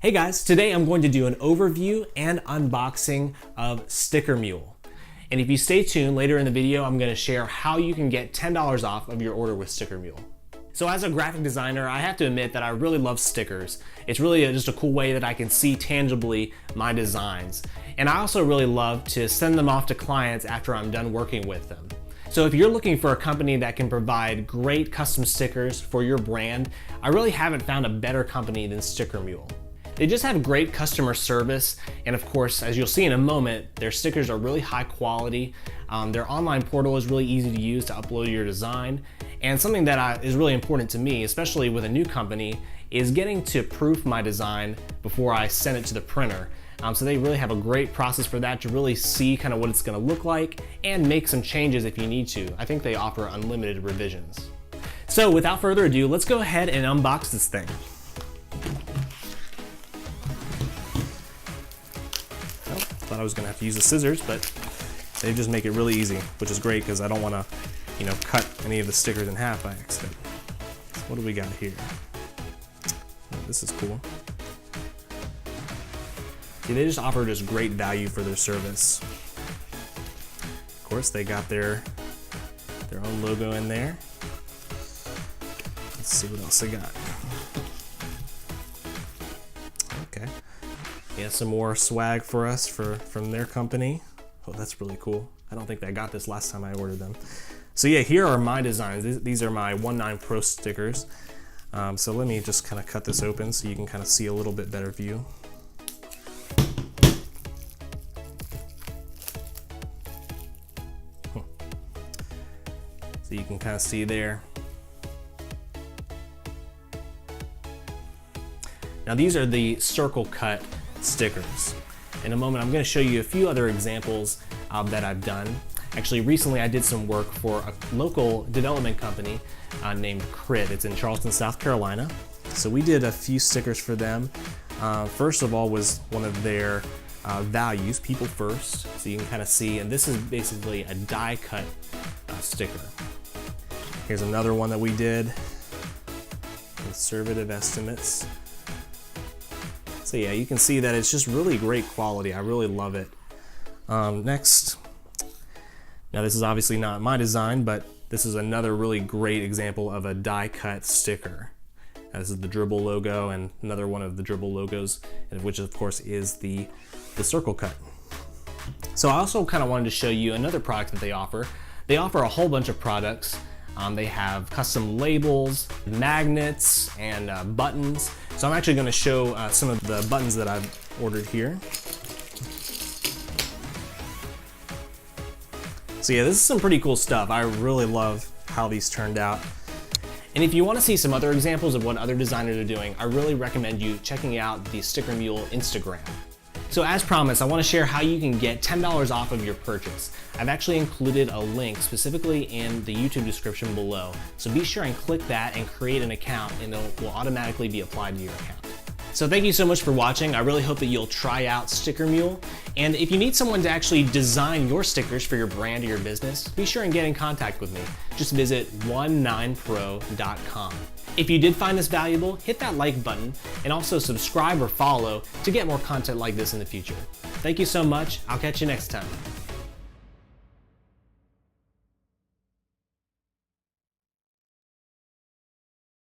Hey guys, today I'm going to do an overview and unboxing of Sticker Mule. And if you stay tuned, later in the video, I'm going to share how you can get $10 off of your order with Sticker Mule. So as a graphic designer, I have to admit that I really love stickers. It's really just a cool way that I can see tangibly my designs. And I also really love to send them off to clients after I'm done working with them. So if you're looking for a company that can provide great custom stickers for your brand, I really haven't found a better company than Sticker Mule. They just have great customer service, and of course, as you'll see in a moment, their stickers are really high quality. Their online portal is really easy to use to upload your design, and something that is really important to me, especially with a new company, is getting to proof my design before I send it to the printer. So they really have a great process for that to really see kind of what it's going to look like and make some changes if you need to. I think they offer unlimited revisions. So without further ado, let's go ahead and unbox this thing. Thought I was gonna have to use the scissors, but they just make it really easy, which is great because I don't want to, cut any of the stickers in half by accident. So what do we got here? Oh, this is cool. See, they just offer just great value for their service. Of course, they got their own logo in there. Let's see what else they got. Okay. Yeah, some more swag for us from their company. Oh, that's really cool. I don't think I got this last time I ordered them. So yeah, here are my designs. These are my 1/9 Pro stickers. So let me just kind of cut this open so you can kind of see a little bit better view. So you can kind of see there. Now these are the circle cut stickers. In a moment, I'm going to show you a few other examples that I've done. Actually, recently I did some work for a local development company named Crit. It's in Charleston, South Carolina. So we did a few stickers for them. First of all was one of their values, people first. So you can kind of see, and this is basically a die cut sticker. Here's another one that we did, conservative estimates. So yeah, you can see that it's just really great quality. I really love it. Next, now this is obviously not my design, but this is another really great example of a die cut sticker. This is the Dribble logo and another one of the Dribble logos, which of course is the circle cut. So I also kind of wanted to show you another product that they offer. They offer a whole bunch of products. They have custom labels, magnets, and buttons. So I'm actually going to show some of the buttons that I've ordered here. So yeah, this is some pretty cool stuff. I really love how these turned out. And if you want to see some other examples of what other designers are doing, I really recommend you checking out the Sticker Mule Instagram. So as promised, I want to share how you can get $10 off of your purchase. I've actually included a link specifically in the YouTube description below. So be sure and click that and create an account, and it will automatically be applied to your account. So thank you so much for watching. I really hope that you'll try out Sticker Mule. And if you need someone to actually design your stickers for your brand or your business, be sure and get in contact with me. Just visit 19pro.com. If you did find this valuable, hit that like button and also subscribe or follow to get more content like this in the future. Thank you so much. I'll catch you next time.